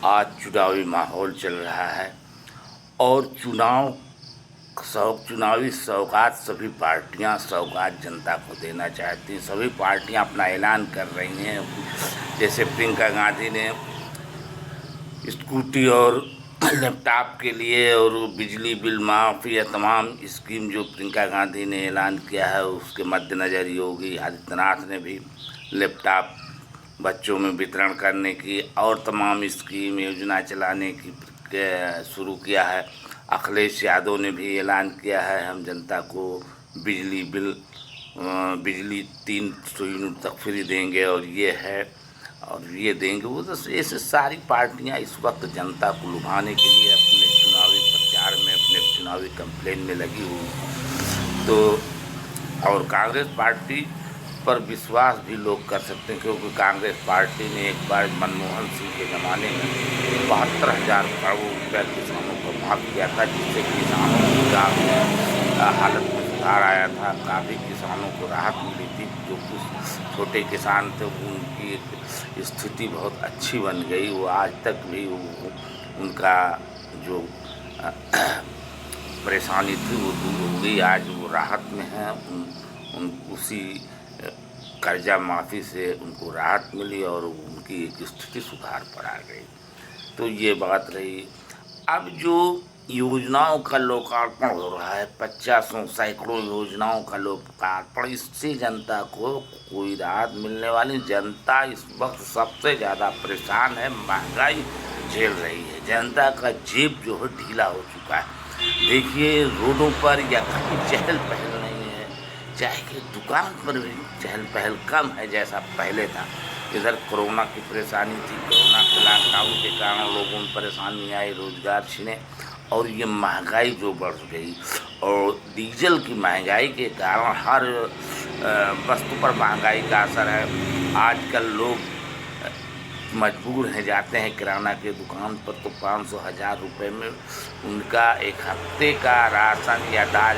आज चुनावी माहौल चल रहा है और चुनावी सौगात सभी पार्टियां सौगात जनता को देना चाहती हैं। सभी पार्टियां अपना ऐलान कर रही हैं। जैसे प्रियंका गांधी ने स्कूटी और लैपटॉप के लिए और बिजली बिल माफ़ या तमाम स्कीम जो प्रियंका गांधी ने ऐलान किया है, उसके मद्देनज़र योगी आदित्यनाथ ने भी लैपटॉप बच्चों में वितरण करने की और तमाम स्कीम योजना चलाने की शुरू किया है। अखिलेश यादव ने भी ऐलान किया है, हम जनता को बिजली 300 यूनिट तक फ्री देंगे और ये देंगे वो। तो ऐसे सारी पार्टियां इस वक्त जनता को लुभाने के लिए अपने चुनावी प्रचार में, अपने चुनावी कैंपेन में लगी हुई। तो और कांग्रेस पार्टी पर विश्वास भी लोग कर सकते हैं, क्योंकि कांग्रेस पार्टी ने एक बार मनमोहन सिंह के ज़माने में 72,000 करोड़ रुपया किसानों को माफ़ किया था, जिससे किसानों की हालत में सुधार आया था। काफ़ी किसानों को राहत मिली थी। जो कुछ छोटे किसान थे उनकी स्थिति बहुत अच्छी बन गई। वो आज तक भी उनका जो परेशानी थी वो दूर हो गई। आज वो राहत में हैं। उसी कर्जा माफ़ी से उनको राहत मिली और उनकी एक स्थिति सुधार पर आ गई। तो ये बात रही। अब जो योजनाओं का लोकार्पण हो रहा है, 50 सैकड़ों योजनाओं का लोकार्पण, इससे जनता को कोई राहत मिलने वाली। जनता इस वक्त सबसे ज़्यादा परेशान है, महंगाई झेल रही है। जनता का जेब जो है ढीला हो चुका है। देखिए, रोडों पर या कहीं चहल पहल नहीं है, चाहे कि दुकान पर भी चहल पहल कम है जैसा पहले था। इधर कोरोना की परेशानी थी, कोरोना के लॉकडाउन के कारण लोगों में परेशानी आई, रोजगार छिने, और ये महंगाई जो बढ़ गई और डीजल की महंगाई के कारण हर वस्तु पर महंगाई का असर है। आजकल लोग मजबूर हैं, जाते हैं किराना के दुकान पर तो 500-1000 रुपये में उनका एक हफ्ते का राशन या दाल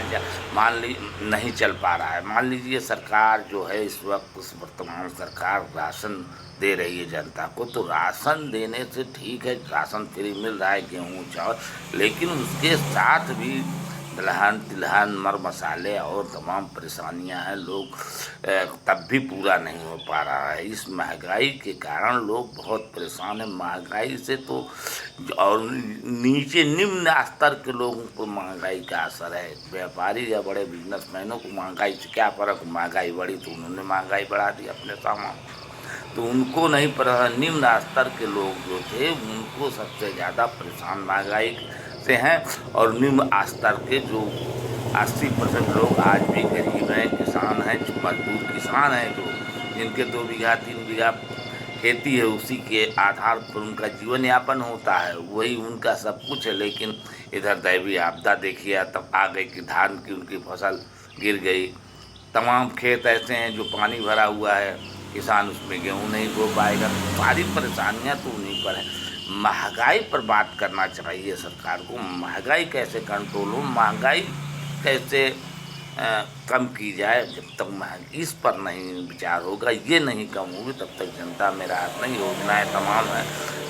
मान लीजिए नहीं चल पा रहा है। मान लीजिए सरकार जो है इस वक्त वर्तमान सरकार राशन दे रही है जनता को, तो राशन देने से ठीक है, राशन फ्री मिल रहा है, गेहूँ चावल, लेकिन उसके साथ भी दलहन तिलहन मर मसाले और तमाम परेशानियां हैं। लोग तब भी पूरा नहीं हो पा रहा है। इस महंगाई के कारण लोग बहुत परेशान हैं। महंगाई से तो और नीचे निम्न स्तर के लोगों को महंगाई का असर है। व्यापारी या बड़े बिजनेसमैनों को महंगाई से क्या फ़र्क, महंगाई बढ़ी तो उन्होंने महंगाई बढ़ा दी अपने सामान, तो उनको नहीं पता। निम्न स्तर के लोग जो थे उनको सबसे ज़्यादा परेशान महंगाई से हैं। और निम्न स्तर के जो 80% लोग आज भी गरीब हैं, किसान हैं, जो मजदूर किसान हैं, जो जिनके 2 बीघा 3 बीघा खेती है, उसी के आधार पर उनका जीवन यापन होता है, वही उनका सब कुछ है। लेकिन इधर दैवीय आपदा देखिए तब आ गई कि धान की उनकी फसल गिर गई। तमाम खेत ऐसे हैं जो पानी भरा हुआ है, किसान उसमें गेहूँ नहीं बो पाएगा। सारी परेशानियाँ तो उन्हीं पर हैं। महंगाई पर बात करना चाहिए सरकार को। महंगाई कैसे कंट्रोल हो, महंगाई कैसे कम की जाए। जब तक इस पर नहीं विचार होगा, ये नहीं कम होगी, तब तक जनता में राहत नहीं। योजनाएं तमाम हैं,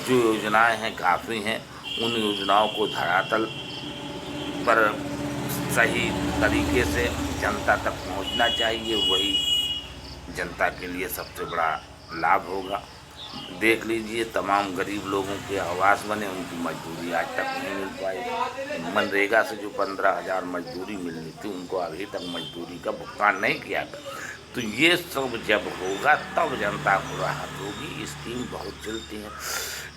जो योजनाएं हैं काफ़ी हैं। उन योजनाओं को धरातल पर सही तरीके से जनता तक पहुंचना चाहिए, वही जनता के लिए सबसे बड़ा लाभ होगा। देख लीजिए, तमाम गरीब लोगों के आवास बने, उनकी मजदूरी आज तक नहीं मिल पाई। मनरेगा से जो 15,000 मजदूरी मिलनी थी, उनको अभी तक मजदूरी का भुगतान नहीं किया गया। तो ये सब जब होगा तब जनता को राहत होगी। स्कीम बहुत चलती है,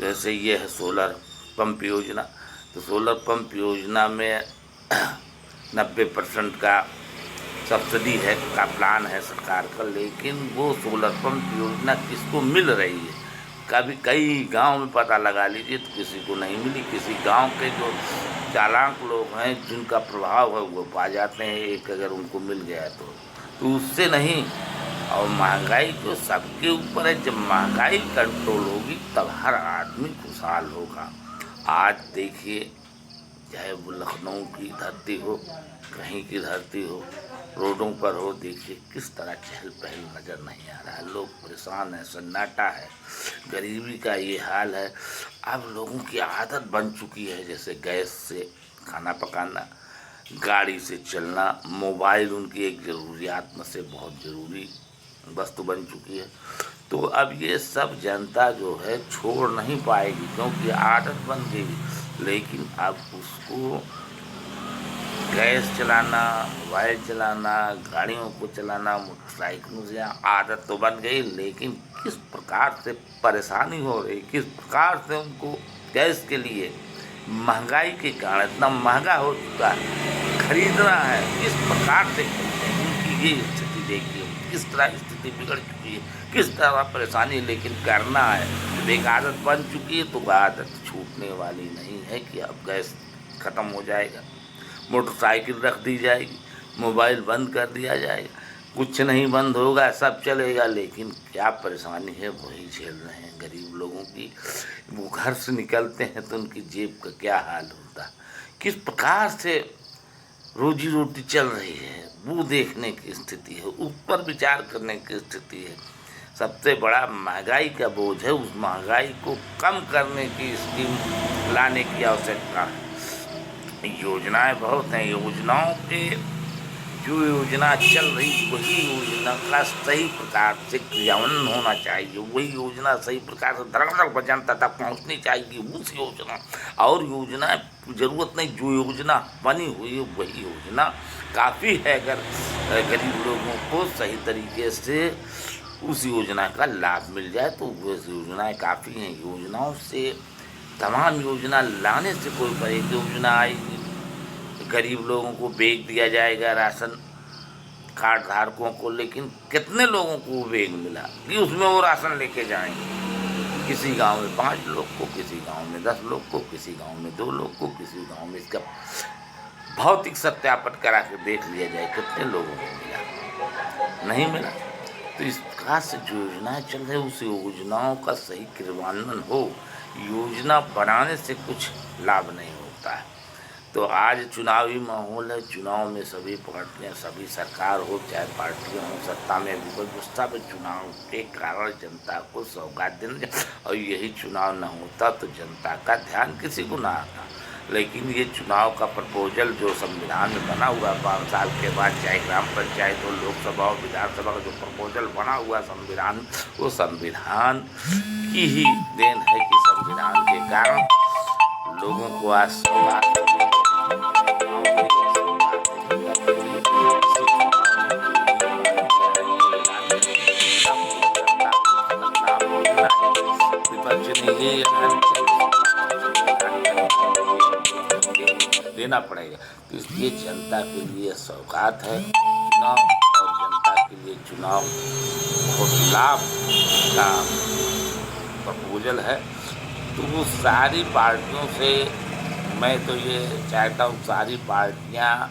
जैसे ये है सोलर पंप योजना। तो सोलर पंप योजना में 90% का सब्सिडी है का प्लान है सरकार का, लेकिन वो सोलर पंप योजना किसको मिल रही है? कई गांव में पता लगा लीजिए तो किसी को नहीं मिली। किसी गांव के जो चालाक लोग हैं, जिनका प्रभाव है, वो पा जाते हैं एक, अगर उनको मिल गया तो उससे नहीं। और महंगाई जो सबके ऊपर है, जब महंगाई कंट्रोल होगी तब हर आदमी खुशहाल होगा। आज देखिए, चाहे वो लखनऊ की धरती हो, कहीं की धरती हो, रोडों पर हो, देखिए किस तरह चहल पहल नज़र नहीं आ रहा है। लोग परेशान हैं, सन्नाटा है, गरीबी का ये हाल है। अब लोगों की आदत बन चुकी है, जैसे गैस से खाना पकाना, गाड़ी से चलना, मोबाइल उनकी एक ज़रूरियात में से बहुत ज़रूरी वस्तु बन चुकी है। तो अब ये सब जनता जो है छोड़ नहीं पाएगी, क्योंकि आदत बन गई। लेकिन अब उसको गैस चलाना, मोबाइल चलाना, गाड़ियों को चलाना, मोटरसाइकिलों से आदत तो बन गई, लेकिन किस प्रकार से परेशानी हो रही, किस प्रकार से उनको गैस के लिए महंगाई के कारण इतना महंगा हो चुका है, खरीदना है, किस प्रकार से खरीदते हैं, उनकी ये स्थिति देखिए, किस तरह स्थिति बिगड़ चुकी है, किस तरह परेशानी, लेकिन करना है। जब एक आदत बन चुकी है तो वह आदत छूटने वाली नहीं है कि अब गैस ख़त्म हो जाएगा, मोटरसाइकिल रख दी जाएगी, मोबाइल बंद कर दिया जाएगा, कुछ नहीं बंद होगा, सब चलेगा। लेकिन क्या परेशानी है वही झेल रहे हैं गरीब लोगों की। वो घर से निकलते हैं तो उनकी जेब का क्या हाल होता है, किस प्रकार से रोजी रोटी चल रही है, वो देखने की स्थिति है, उस पर विचार करने की स्थिति है। सबसे बड़ा महंगाई का बोझ है, उस महंगाई को कम करने की स्कीम लाने की आवश्यकता है। योजनाएं बहुत हैं, योजनाओं के जो योजना चल रही वही योजना का सही प्रकार से क्रियान्वयन होना चाहिए, वही योजना सही प्रकार से दर जनता तक पहुँचनी चाहिए, उस योजना। और योजना ज़रूरत नहीं, जो योजना बनी हुई है वही योजना काफ़ी है। अगर गरीब लोगों को सही तरीके से उस योजना का लाभ मिल जाए तो वो योजनाएँ काफ़ी हैं। योजनाओं से तमाम योजना लाने से कोई पर एक योजना आएगी, गरीब लोगों को बेच दिया जाएगा राशन कार्ड धारकों को, लेकिन कितने लोगों को बेग मिला कि उसमें वो राशन लेके जाएंगे। किसी गांव में 5 लोग को, किसी गांव में 10 लोग को, किसी गांव में 2 लोग को, किसी गांव में इसका भौतिक सत्यापन करा के देख लिया जाए कितने लोगों को मिला, नहीं मिला। तो इस प्रकार से जो योजनाएं चल रही उस योजनाओं का सही क्रियान्वयन हो, योजना बनाने से कुछ लाभ नहीं होता है। तो आज चुनावी माहौल है, चुनाव में सभी पार्टियां, सभी सरकार हो चाहे पार्टियां हो, सत्ता में व्यवस्था में चुनाव के कारण जनता को सौगात देने, और यही चुनाव न होता तो जनता का ध्यान किसी को ना आता। लेकिन ये चुनाव का प्रपोजल जो संविधान में बना हुआ 5 साल के बाद, चाहे ग्राम पंचायत हो, लोकसभा और विधानसभा का जो प्रपोजल बना हुआ संविधान, वो संविधान की ही देन है कि संविधान के कारण लोगों को आज सौगात देना पड़ेगा। तो इसलिए जनता के लिए सौगात है चुनाव, और जनता के लिए चुनाव बहुत लाभ का प्रपोजल है। तो वो सारी पार्टियों से मैं तो ये चाहता हूँ, सारी पार्टियाँ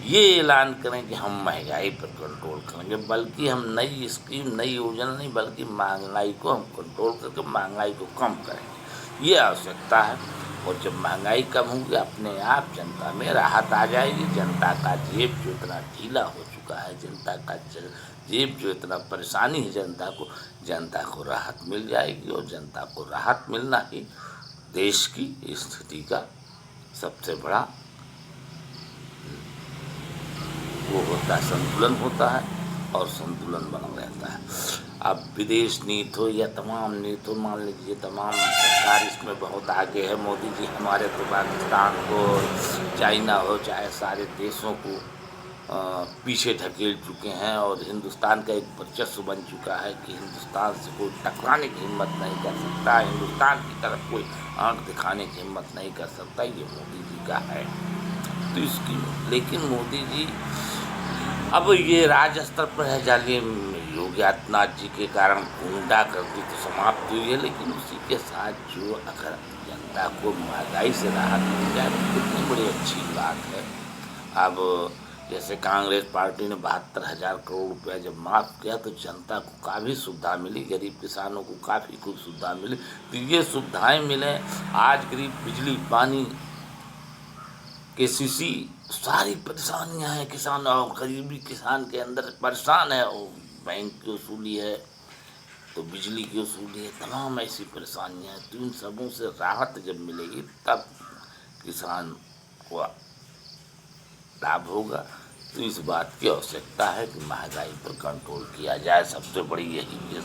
ये ऐलान करें कि हम महंगाई पर कंट्रोल करेंगे, बल्कि हम नई स्कीम, नई योजना नहीं, बल्कि महंगाई को हम कंट्रोल करके महंगाई को कम करेंगे, ये आवश्यकता है। और जब महंगाई कम होगी अपने आप जनता में राहत आ जाएगी। जनता का जेब जो इतना ढीला हो चुका है, जनता का जेब जो इतना परेशानी है जनता को राहत मिल जाएगी। और जनता को राहत मिलना ही देश की स्थिति का सबसे बड़ा वो होता है, संतुलन होता है, और संतुलन बना रहता है। अब विदेश नीति हो या तमाम नीति हो, मान लीजिए तमाम सरकार इसमें बहुत आगे है। मोदी जी हमारे तो पाकिस्तान हो, चाइना हो, चाहे सारे देशों को पीछे ढकेल चुके हैं, और हिंदुस्तान का एक वर्चस्व बन चुका है कि हिंदुस्तान से कोई टकराने की हिम्मत नहीं कर सकता, हिंदुस्तान की तरफ कोई आंख दिखाने की हिम्मत नहीं कर सकता। ये मोदी जी का है। तो इसकी लेकिन मोदी जी अब ये राज्य स्तर पर है, जालिए योगी आदित्यनाथ जी के कारण गुंडागर्दी तो समाप्त हुई है, लेकिन उसी के साथ जो अगर जनता को महंगाई से राहत मिल जाए तो कितनी बड़ी अच्छी बात है। अब जैसे कांग्रेस पार्टी ने 72,000 करोड़ रुपया जब माफ़ किया तो जनता को काफ़ी सुविधा मिली, गरीब किसानों को काफ़ी कुछ सुविधा मिली। तो ये सुविधाएँ मिलें, आज गरीब बिजली पानी KCC सारी परेशानियां हैं किसान और गरीबी किसान के अंदर परेशान है। और बैंक की वसूली है, तो बिजली की वसूली है, तमाम ऐसी परेशानियां हैं। तो इन सबों से राहत जब मिलेगी तब किसान को लाभ होगा। तो इस बात की आवश्यकता है कि महंगाई पर कंट्रोल किया जाए, सबसे बड़ी यही